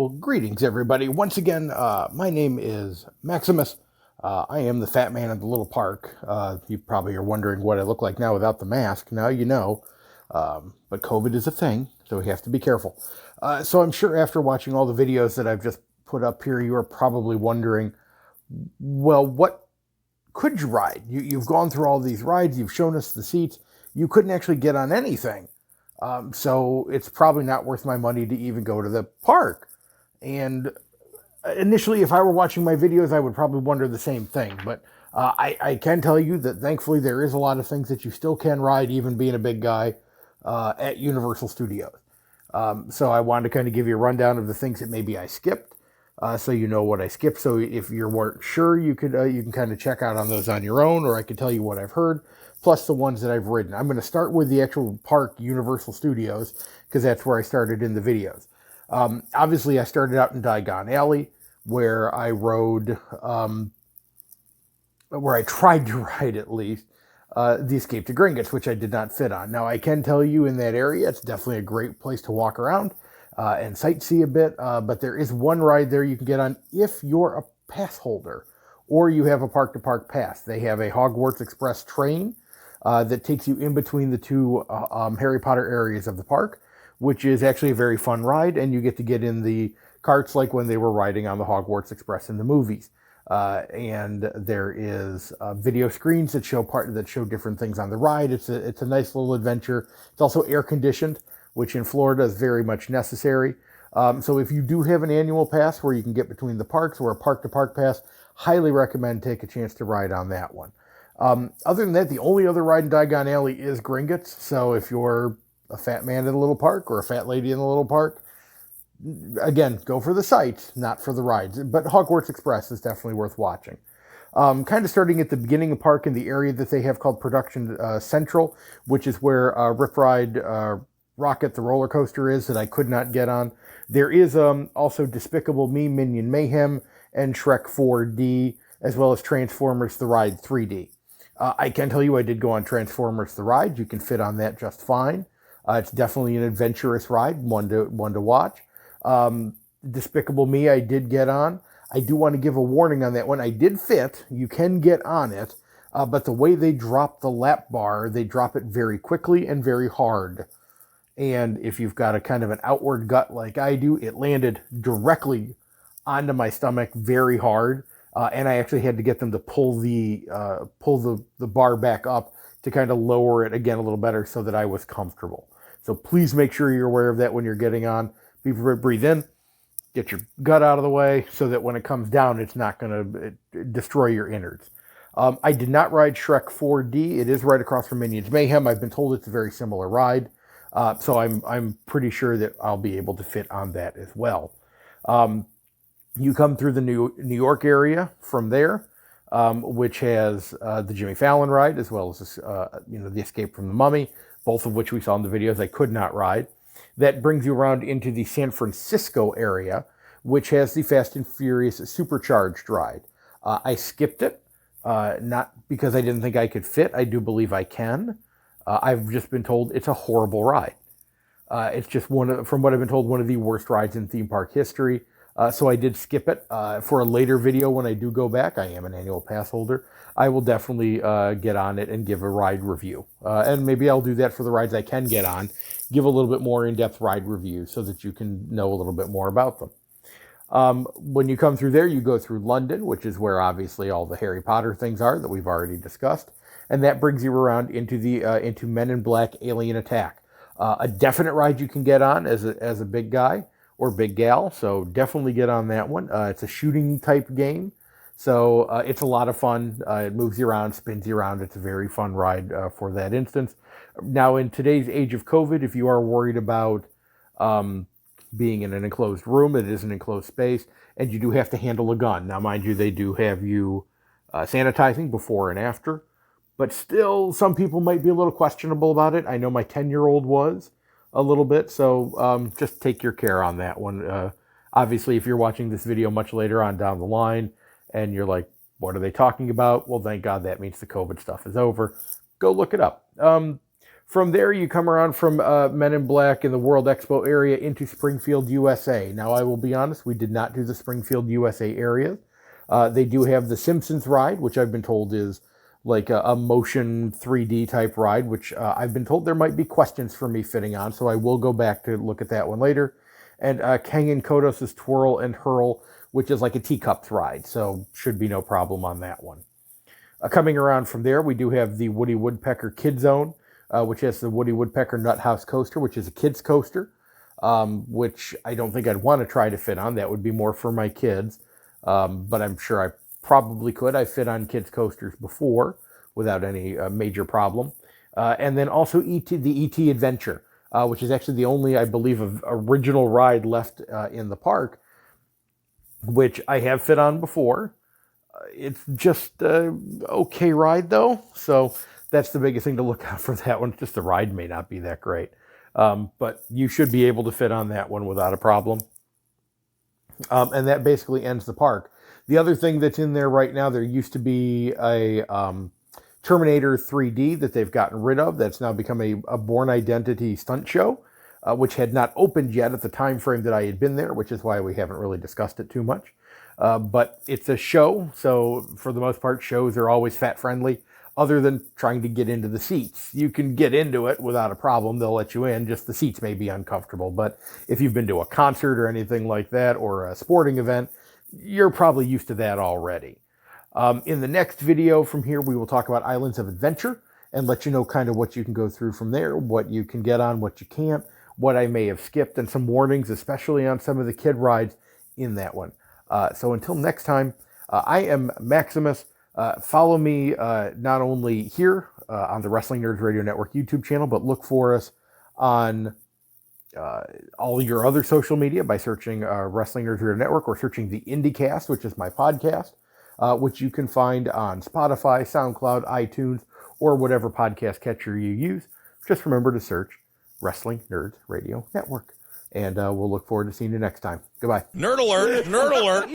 Well, greetings, everybody. Once again, my name is Maximus. I am the fat man at the little park. You probably are wondering what I look like now without the mask. Now you know. But COVID is a thing, so we have to be careful. So I'm sure after watching all the videos that I've just put up here, you are probably wondering, well, what could you ride? You've gone through all these rides. You've shown us the seats. You couldn't actually get on anything. So it's probably not worth my money to even go to the park. And initially, if I were watching my videos, I would probably wonder the same thing. But I can tell you that thankfully there is a lot of things that you still can ride, even being a big guy, at Universal Studios. So I wanted to kind of give you a rundown of the things that maybe I skipped, so you know what I skipped. So if you weren't sure, you can kind of check out on those on your own, or I can tell you what I've heard, plus the ones that I've ridden. I'm going to start with the actual park, Universal Studios, because that's where I started in the videos. Obviously, I started out in Diagon Alley, where I rode, where I tried to ride at least, the Escape to Gringotts, which I did not fit on. Now, I can tell you in that area, it's definitely a great place to walk around and sightsee a bit, but there is one ride there you can get on if you're a pass holder or you have a park-to-park pass. They have a Hogwarts Express train that takes you in between the two Harry Potter areas of the park, which is actually a very fun ride, and you get to get in the carts like when they were riding on the Hogwarts Express in the movies. And there is video screens that show different things on the ride. It's a nice little adventure. It's also air conditioned, which in Florida is very much necessary. So if you do have an annual pass where you can get between the parks or a park-to-park pass, highly recommend take a chance to ride on that one. Other than that, the only other ride in Diagon Alley is Gringotts. So if you're a fat man in a little park or a fat lady in a little park, again, go for the sights, not for the rides. But Hogwarts Express is definitely worth watching. Kind of starting at the beginning of the park in the area that they have called Production Central, which is where Rip Ride Rocket, the roller coaster, is that I could not get on. There is also Despicable Me, Minion Mayhem, and Shrek 4D, as well as Transformers The Ride 3D. I can tell you I did go on Transformers The Ride. You can fit on that just fine. It's definitely an adventurous ride, one to watch. Despicable Me I did get on. I do want to give a warning on that one. I did fit. You can get on it, but the way they drop the lap bar, they drop it very quickly and very hard. And if you've got a kind of an outward gut like I do, it landed directly onto my stomach very hard. And I actually had to get them to pull the bar back up to kind of lower it again a little better so that I was comfortable. So please make sure you're aware of that when you're getting on. Breathe in, get your gut out of the way so that when it comes down, it's not going to destroy your innards. I did not ride Shrek 4D. It is right across from Minions Mayhem. I've been told it's a very similar ride. So I'm pretty sure that I'll be able to fit on that as well. You come through the New York area from there, which has the Jimmy Fallon ride, as well as the Escape from the Mummy, both of which we saw in the videos I could not ride. That brings you around into the San Francisco area, which has the Fast and Furious Supercharged ride. I skipped it, not because I didn't think I could fit. I do believe I can. I've just been told it's a horrible ride. It's just from what I've been told, one of the worst rides in theme park history. So I did skip it. For a later video when I do go back, I am an annual pass holder, I will definitely get on it and give a ride review. And maybe I'll do that for the rides I can get on, give a little bit more in-depth ride review so that you can know a little bit more about them. When you come through there, you go through London, which is where obviously all the Harry Potter things are that we've already discussed. And that brings you around into Men in Black Alien Attack. A definite ride you can get on as a big guy or big gal, so definitely get on that one. It's a shooting type game, so it's a lot of fun. It moves you around, spins you around. It's a very fun ride for that instance. Now, in today's age of COVID, if you are worried about being in an enclosed room, it is an enclosed space, and you do have to handle a gun. Now, mind you, they do have you sanitizing before and after, but still, some people might be a little questionable about it. I know my 10-year-old was a little bit, so just take your care on that one. Obviously, if you're watching this video much later on down the line and you're like, what are they talking about? Well, thank God that means the COVID stuff is over. Go look it up. From there, you come around from Men in Black in the World Expo area into Springfield, USA. Now, I will be honest, we did not do the Springfield, USA area. They do have the Simpsons ride, which I've been told is like a motion 3D type ride, which I've been told there might be questions for me fitting on, so I will go back to look at that one later. And Kangen Kodos' Twirl and Hurl, which is like a teacups ride, so should be no problem on that one. Coming around from there, we do have the Woody Woodpecker Kid Zone, which has the Woody Woodpecker Nut House Coaster, which is a kid's coaster, which I don't think I'd want to try to fit on. That would be more for my kids, but I'm sure I probably could. I fit on kids' coasters before without any major problem. And then also the E.T. Adventure, which is actually the only, I believe, original ride left in the park, which I have fit on before. It's just an okay ride, though, so that's the biggest thing to look out for that one. Just the ride may not be that great. But you should be able to fit on that one without a problem. And that basically ends the park. The other thing that's in there right now, there used to be a Terminator 3D that they've gotten rid of. That's now become a Bourne Identity stunt show, which had not opened yet at the time frame that I had been there, which is why we haven't really discussed it too much. But it's a show, so for the most part, shows are always fat-friendly, other than trying to get into the seats. You can get into it without a problem. They'll let you in, just the seats may be uncomfortable. But if you've been to a concert or anything like that, or a sporting event, you're probably used to that already. In the next video from here, we will talk about Islands of Adventure and let you know kind of what you can go through from there, what you can get on, what you can't, what I may have skipped, and some warnings, especially on some of the kid rides in that one. So until next time, I am Maximus. Follow me not only here on the Wrestling Nerds Radio Network YouTube channel, but look for us on all your other social media by searching Wrestling Nerds Radio Network or searching the IndieCast, which is my podcast, which you can find on Spotify, SoundCloud, iTunes, or whatever podcast catcher you use. Just remember to search Wrestling Nerds Radio Network. And we'll look forward to seeing you next time. Goodbye. Nerd alert! Nerd alert!